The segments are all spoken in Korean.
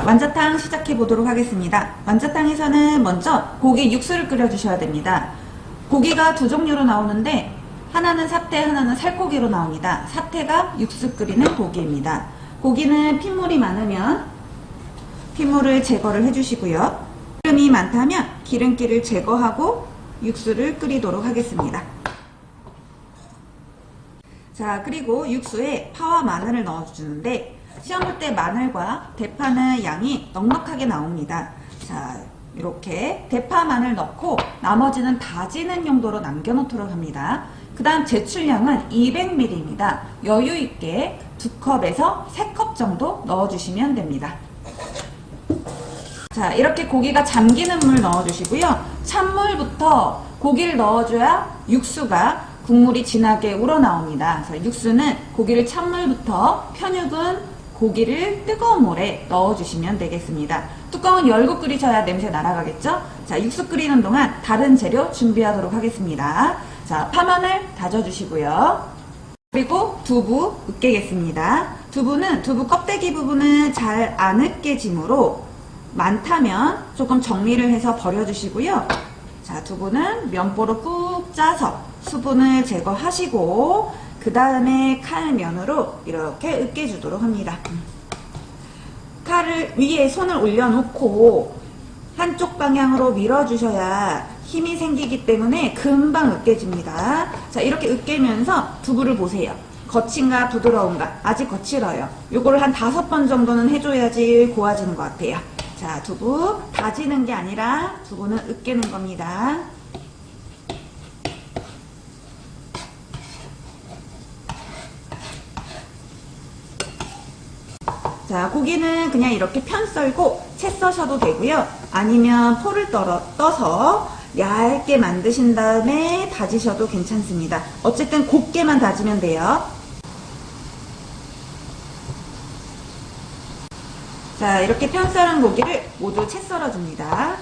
완자탕 시작해 보도록 하겠습니다. 완자탕에서는 먼저 고기 육수를 끓여 주셔야 됩니다. 고기가 두 종류로 나오는데 하나는 사태, 하나는 살코기로 나옵니다. 사태가 육수 끓이는 고기입니다. 고기는 핏물이 많으면 핏물을 제거를 해주시고요. 기름이 많다면 기름기를 제거하고 육수를 끓이도록 하겠습니다. 자, 그리고 육수에 파와 마늘을 넣어주는데 시험 볼 때 마늘과 대파는 양이 넉넉하게 나옵니다. 자, 이렇게 대파 마늘 넣고 나머지는 다지는 용도로 남겨놓도록 합니다. 그 다음 제출량은 200ml입니다. 여유있게 2컵에서 3컵 정도 넣어주시면 됩니다. 자, 이렇게 고기가 잠기는 물 넣어주시고요. 찬물부터 고기를 넣어줘야 육수가 국물이 진하게 우러나옵니다. 그래서 육수는 고기를 찬물부터, 편육은 고기를 뜨거운 물에 넣어주시면 되겠습니다. 뚜껑은 열고 끓이셔야 냄새 날아가겠죠? 자, 육수 끓이는 동안 다른 재료 준비하도록 하겠습니다. 자, 파마늘 다져주시고요. 그리고 두부 으깨겠습니다. 두부는 두부 껍데기 부분은 잘 안 으깨지므로 많다면 조금 정리를 해서 버려주시고요. 자, 두부는 면보로 꾹 짜서 수분을 제거하시고 그 다음에 칼면으로 이렇게 으깨주도록 합니다. 칼을 위에 손을 올려놓고 한쪽 방향으로 밀어주셔야 힘이 생기기 때문에 금방 으깨집니다. 자, 이렇게 으깨면서 두부를 보세요. 거친가 부드러운가? 아직 거칠어요. 요거를 한 5번 정도는 해줘야지 고와지는 것 같아요. 자, 두부 다지는 게 아니라 두부는 으깨는 겁니다. 자, 고기는 그냥 이렇게 편 썰고 채 써셔도 되고요. 아니면 포를 떠서 얇게 만드신 다음에 다지셔도 괜찮습니다. 어쨌든 곱게만 다지면 돼요. 자, 이렇게 편 썰은 고기를 모두 채 썰어줍니다.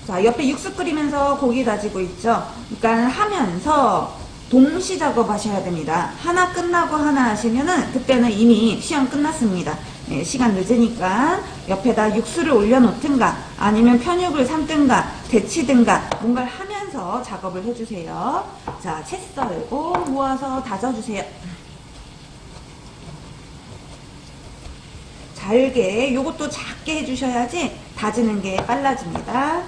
자, 옆에 육수 끓이면서 고기 다지고 있죠. 그러니까 하면서 동시 작업하셔야 됩니다. 하나 끝나고 하나 하시면은 그때는 이미 시험 끝났습니다. 네, 시간 늦으니까 옆에다 육수를 올려놓든가 아니면 편육을 삶든가 데치든가 뭔가를 하면서 작업을 해주세요. 자, 채 썰고 모아서 다져주세요. 잘게, 요것도 작게 해주셔야지 다지는 게 빨라집니다.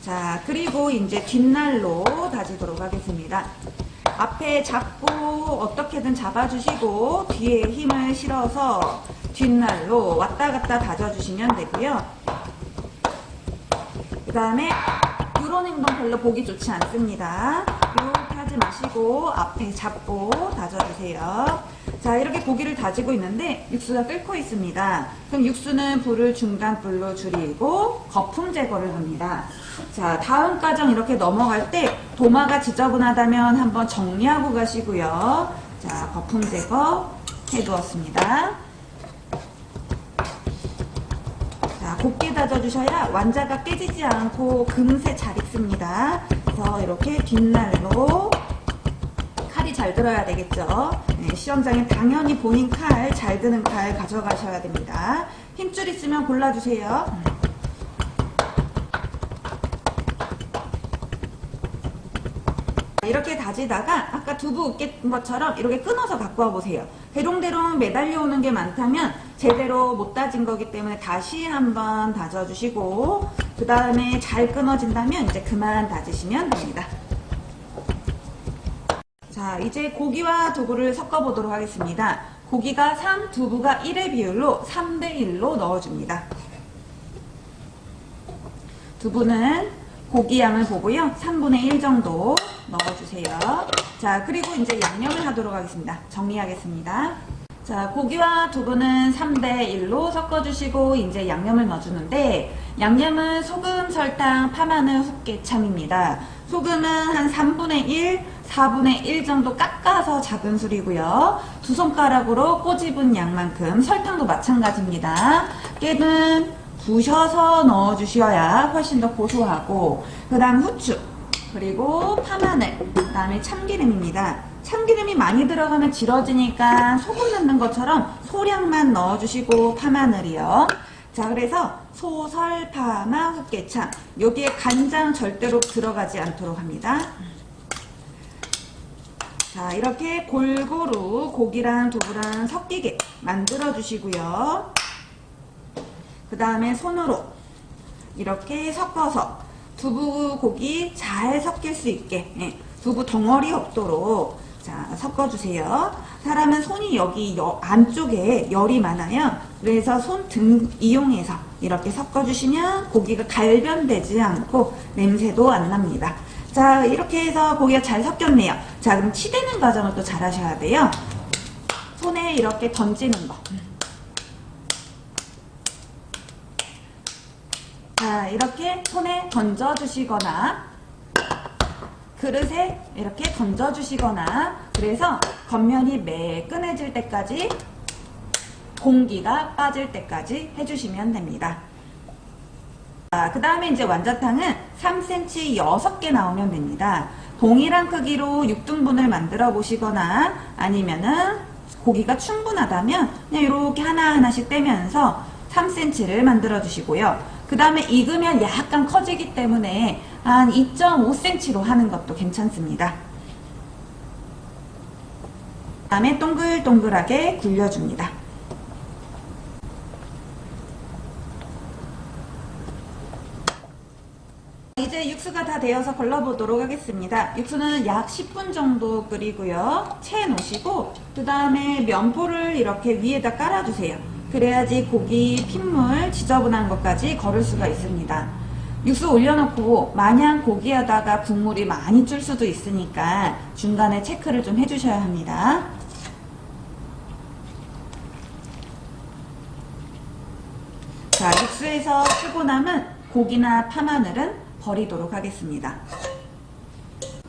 자, 그리고 이제 뒷날로 다지도록 하겠습니다. 앞에 잡고 어떻게든 잡아주시고 뒤에 힘을 실어서 뒷날로 왔다 갔다 다져주시면 되고요. 그 다음에 이런 행동 별로 보기 좋지 않습니다. 이렇게 하지 마시고 앞에 잡고 다져주세요. 자, 이렇게 고기를 다지고 있는데 육수가 끓고 있습니다. 그럼 육수는 불을 중간불로 줄이고 거품 제거를 합니다. 자, 다음 과정 이렇게 넘어갈 때 도마가 지저분하다면 한번 정리하고 가시고요. 자, 거품 제거 해두었습니다. 자, 곱게 다져주셔야 완자가 깨지지 않고 금세 잘 익습니다. 그래서 이렇게 뒷날로 칼이 잘 들어야 되겠죠. 네, 시험장에 당연히 본인 칼, 잘 드는 칼 가져가셔야 됩니다. 힘줄 있으면 골라주세요. 이렇게 다지다가 아까 두부 으깬 것처럼 이렇게 끊어서 갖고 와보세요. 대롱대롱 매달려 오는 게 많다면 제대로 못 다진 거기 때문에 다시 한번 다져주시고 그 다음에 잘 끊어진다면 이제 그만 다지시면 됩니다. 자, 이제 고기와 두부를 섞어보도록 하겠습니다. 고기가 3, 두부가 1의 비율로 3대1로 넣어줍니다. 두부는 고기 양을 보고요. 3분의 1 정도 넣어주세요. 자, 그리고 이제 양념을 하도록 하겠습니다. 정리하겠습니다. 자, 고기와 두부는 3대1로 섞어주시고 이제 양념을 넣어주는데 양념은 소금, 설탕, 파마늘, 흑개참입니다. 소금은 한 3분의 1, 4분의 1 정도 깎아서 작은 술이고요. 2손가락으로 꼬집은 양만큼, 설탕도 마찬가지입니다. 깨는 부셔서 넣어주셔야 훨씬 더 고소하고, 그 다음 후추, 그리고 파마늘, 그 다음에 참기름입니다. 참기름이 많이 들어가면 질어지니까 소금 넣는 것처럼 소량만 넣어주시고 파마늘이요. 자, 그래서 소, 설, 파마, 흑개참 여기에 간장 절대로 들어가지 않도록 합니다. 자, 이렇게 골고루 고기랑 두부랑 섞이게 만들어 주시고요. 그 다음에 손으로 이렇게 섞어서 두부 고기 잘 섞일 수 있게 두부 덩어리 없도록 자 섞어주세요. 사람은 손이 여기 안쪽에 열이 많아요. 그래서 손등 이용해서 이렇게 섞어주시면 고기가 갈변되지 않고 냄새도 안 납니다. 자, 이렇게 해서 고기가 잘 섞였네요. 자, 그럼 치대는 과정을 또 잘 하셔야 돼요. 손에 이렇게 던지는 거. 자, 이렇게 손에 던져주시거나 그릇에 이렇게 던져주시거나 그래서 겉면이 매끈해질 때까지 공기가 빠질 때까지 해주시면 됩니다. 자, 그 다음에 이제 완자탕은 3cm 6개 나오면 됩니다. 동일한 크기로 6등분을 만들어 보시거나 아니면은 고기가 충분하다면 그냥 이렇게 하나하나씩 떼면서 3cm를 만들어 주시고요. 그 다음에 익으면 약간 커지기 때문에 한 2.5cm로 하는 것도 괜찮습니다. 그 다음에 동글동글하게 굴려줍니다. 이제 육수가 다 되어서 걸러보도록 하겠습니다. 육수는 약 10분 정도 끓이고요. 채 놓으시고 그 다음에 면포를 이렇게 위에다 깔아주세요. 그래야지 고기 핏물 지저분한 것까지 걸을 수가 있습니다. 육수 올려놓고 마냥 고기 하다가 국물이 많이 줄 수도 있으니까 중간에 체크를 좀 해주셔야 합니다. 자, 육수에서 쓰고 남은 고기나 파마늘은 버리도록 하겠습니다.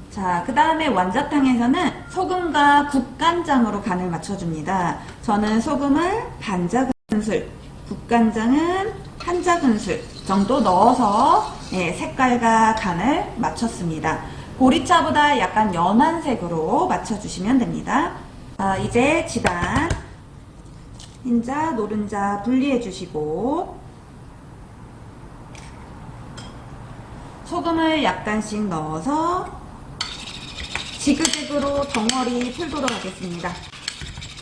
자, 그 다음에 완자탕에서는 소금과 국간장으로 간을 맞춰줍니다. 저는 소금을 반 작은술, 국간장은 한 작은술 정도 넣어서 색깔과 간을 맞췄습니다. 보리차보다 약간 연한 색으로 맞춰주시면 됩니다. 자, 이제 지단, 흰자, 노른자 분리해 주시고 소금을 약간씩 넣어서 지그재그로 덩어리 풀도록 하겠습니다.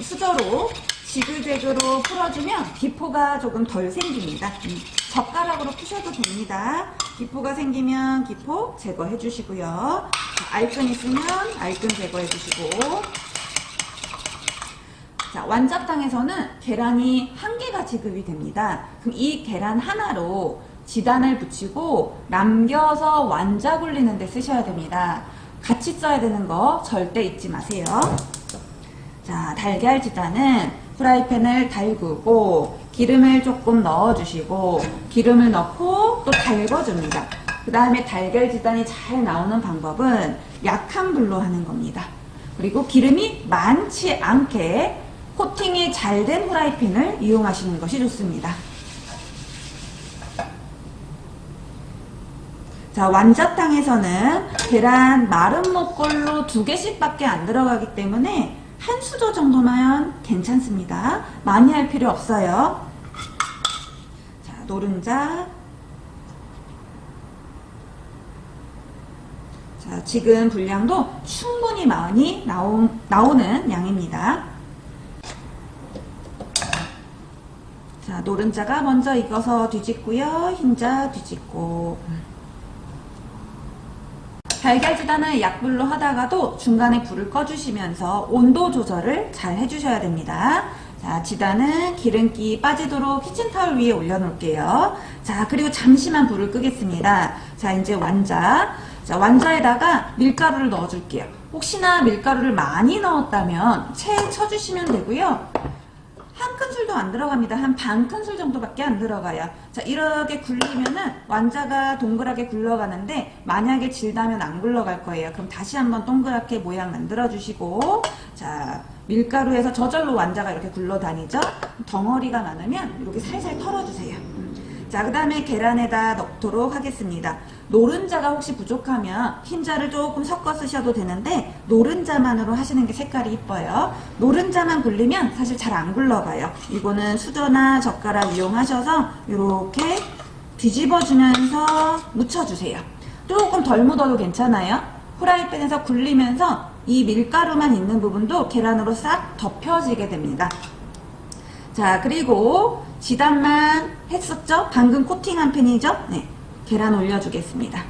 수저로 지그재그로 풀어주면 기포가 조금 덜 생깁니다. 젓가락으로 푸셔도 됩니다. 기포가 생기면 기포 제거해 주시고요. 알끈 있으면 알끈 제거해 주시고. 자, 완자탕에서는 계란이 1개가 지급이 됩니다. 그럼 이 계란 하나로 지단을 붙이고 남겨서 완자 굴리는 데 쓰셔야 됩니다. 같이 써야 되는 거 절대 잊지 마세요. 자, 달걀 지단은 프라이팬을 달구고 기름을 조금 넣어주시고 기름을 넣고 또 달궈줍니다. 그 다음에 달걀 지단이 잘 나오는 방법은 약한 불로 하는 겁니다. 그리고 기름이 많지 않게 코팅이 잘 된 프라이팬을 이용하시는 것이 좋습니다. 자, 완자탕에서는 계란 마른 목걸로 2개씩 밖에 안 들어가기 때문에 한 수저 정도만 괜찮습니다. 많이 할 필요 없어요. 자, 노른자. 자, 지금 분량도 충분히 많이 나오는 양입니다. 자, 노른자가 먼저 익어서 뒤집고요. 흰자 뒤집고. 달걀 지단을 약불로 하다가도 중간에 불을 꺼주시면서 온도 조절을 잘 해주셔야 됩니다. 자, 지단은 기름기 빠지도록 키친타올 위에 올려놓을게요. 자, 그리고 잠시만 불을 끄겠습니다. 자, 이제 완자. 자, 완자에다가 밀가루를 넣어줄게요. 혹시나 밀가루를 많이 넣었다면 체에 쳐주시면 되고요. 한 큰술도 안 들어갑니다. 한 반 큰술 정도밖에 안 들어가요. 자, 이렇게 굴리면은 완자가 동그랗게 굴러가는데 만약에 질다면 안 굴러갈 거예요. 그럼 다시 한번 동그랗게 모양 만들어 주시고, 자, 밀가루에서 저절로 완자가 이렇게 굴러다니죠. 덩어리가 많으면 이렇게 살살 털어주세요. 자, 그 다음에 계란에다 넣도록 하겠습니다. 노른자가 혹시 부족하면 흰자를 조금 섞어 쓰셔도 되는데 노른자만으로 하시는 게 색깔이 이뻐요. 노른자만 굴리면 사실 잘 안 굴러가요. 이거는 수저나 젓가락 이용하셔서 이렇게 뒤집어주면서 묻혀주세요. 조금 덜 묻어도 괜찮아요. 프라이팬에서 굴리면서 이 밀가루만 있는 부분도 계란으로 싹 덮여지게 됩니다. 자, 그리고 지단만 했었죠? 방금 코팅한 팬이죠? 네, 계란 올려주겠습니다.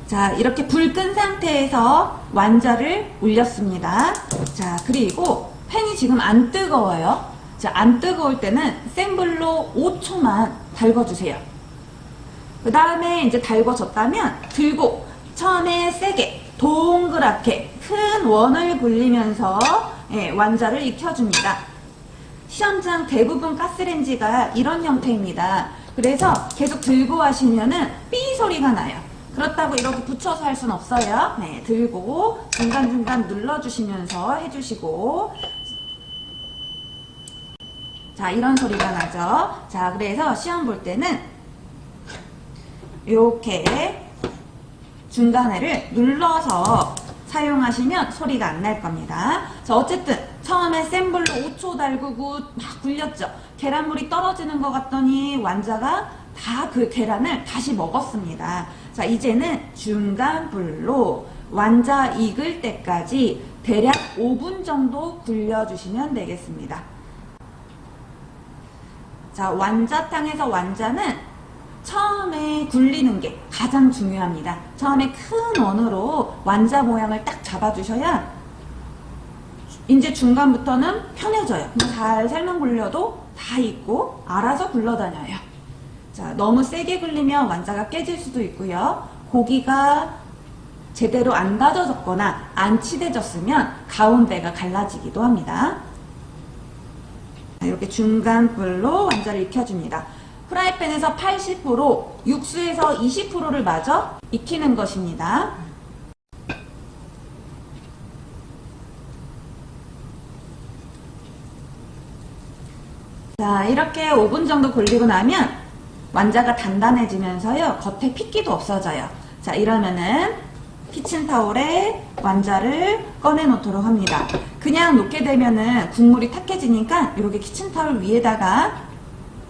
자, 이렇게 불 끈 상태에서 완자를 올렸습니다. 자, 그리고 팬이 지금 안 뜨거워요. 자, 안 뜨거울 때는 센 불로 5초만 달궈주세요. 그 다음에 이제 달궈졌다면 들고 처음에 세게 동그랗게 큰 원을 굴리면서 완자를 익혀줍니다. 시험장 대부분 가스레인지가 이런 형태입니다. 그래서 계속 들고 하시면은 삐 소리가 나요. 그렇다고 이렇게 붙여서 할 순 없어요. 네, 들고 중간중간 눌러주시면서 해주시고, 자, 이런 소리가 나죠. 자, 그래서 시험 볼 때는 이렇게 중간에를 눌러서 사용하시면 소리가 안 날 겁니다. 자, 어쨌든 처음에 센 불로 5초 달구고 막 굴렸죠. 계란물이 떨어지는 것 같더니 완자가 다 그 계란을 다시 먹었습니다. 자, 이제는 중간 불로 완자 익을 때까지 대략 5분 정도 굴려주시면 되겠습니다. 자, 완자탕에서 완자는 처음에 굴리는 게 가장 중요합니다. 처음에 큰 원으로 완자 모양을 딱 잡아주셔야 이제 중간부터는 편해져요. 살살만 굴려도 다 익고 알아서 굴러다녀요. 자, 너무 세게 굴리면 완자가 깨질 수도 있고요. 고기가 제대로 안 다져졌거나 안 치대졌으면 가운데가 갈라지기도 합니다. 이렇게 중간 불로 완자를 익혀줍니다. 프라이팬에서 80%, 육수에서 20%를 마저 익히는 것입니다. 자, 이렇게 5분 정도 굴리고 나면 완자가 단단해지면서요, 겉에 핏기도 없어져요. 자, 이러면은 키친타올에 완자를 꺼내 놓도록 합니다. 그냥 놓게 되면은 국물이 탁해지니까 이렇게 키친타올 위에다가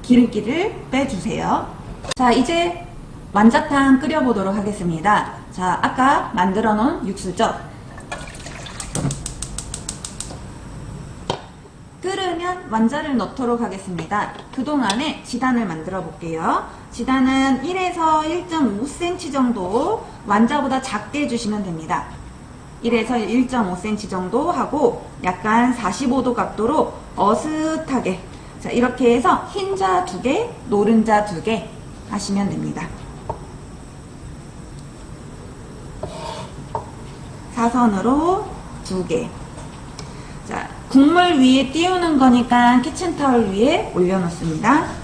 기름기를 빼주세요. 자, 이제 완자탕 끓여보도록 하겠습니다. 자, 아까 만들어 놓은 육수죠. 끓으면 완자를 넣도록 하겠습니다. 그동안에 지단을 만들어 볼게요. 지단은 1에서 1.5cm 정도 완자보다 작게 해주시면 됩니다. 1에서 1.5cm 정도 하고 약간 45도 각도로 어슷하게, 자, 이렇게 해서 흰자 2개, 노른자 2개 하시면 됩니다. 사선으로 2개. 자, 국물 위에 띄우는 거니까 키친타올 위에 올려놓습니다.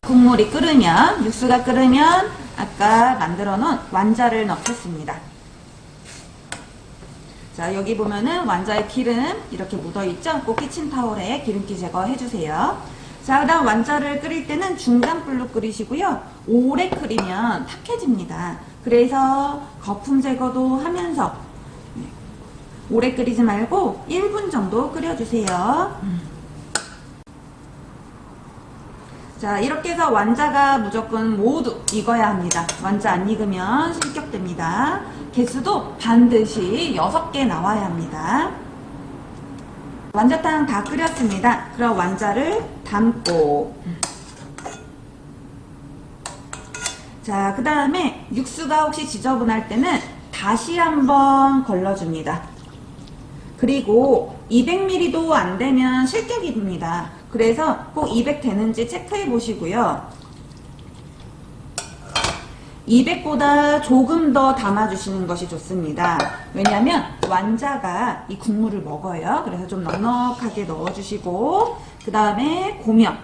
국물이 끓으면, 육수가 끓으면 아까 만들어 놓은 완자를 넣겠습니다. 자, 여기 보면은 완자에 기름 이렇게 묻어있죠? 꼭 키친타올에 기름기 제거해주세요. 자, 그 다음 완자를 끓일 때는 중간 불로 끓이시고요. 오래 끓이면 탁해집니다. 그래서 거품 제거도 하면서 오래 끓이지 말고 1분 정도 끓여주세요. 자, 이렇게 해서 완자가 무조건 모두 익어야 합니다. 완자 안 익으면 실격됩니다. 개수도 반드시 6개 나와야 합니다. 완자탕 다 끓였습니다. 그럼 완자를 담고, 자, 그 다음에 육수가 혹시 지저분할 때는 다시 한번 걸러줍니다. 그리고 200ml도 안 되면 실격입니다. 그래서 꼭 200 되는지 체크해 보시고요. 200보다 조금 더 담아주시는 것이 좋습니다. 왜냐하면 완자가 이 국물을 먹어요. 그래서 좀 넉넉하게 넣어주시고, 그 다음에 고명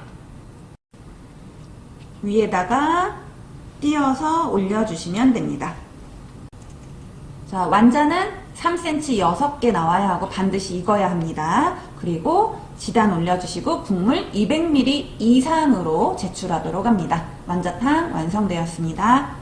위에다가 띄어서 올려주시면 됩니다. 자, 완자는 3cm 6개 나와야 하고 반드시 익어야 합니다. 그리고 지단 올려주시고 국물 200ml 이상으로 제출하도록 합니다. 완자탕 완성되었습니다.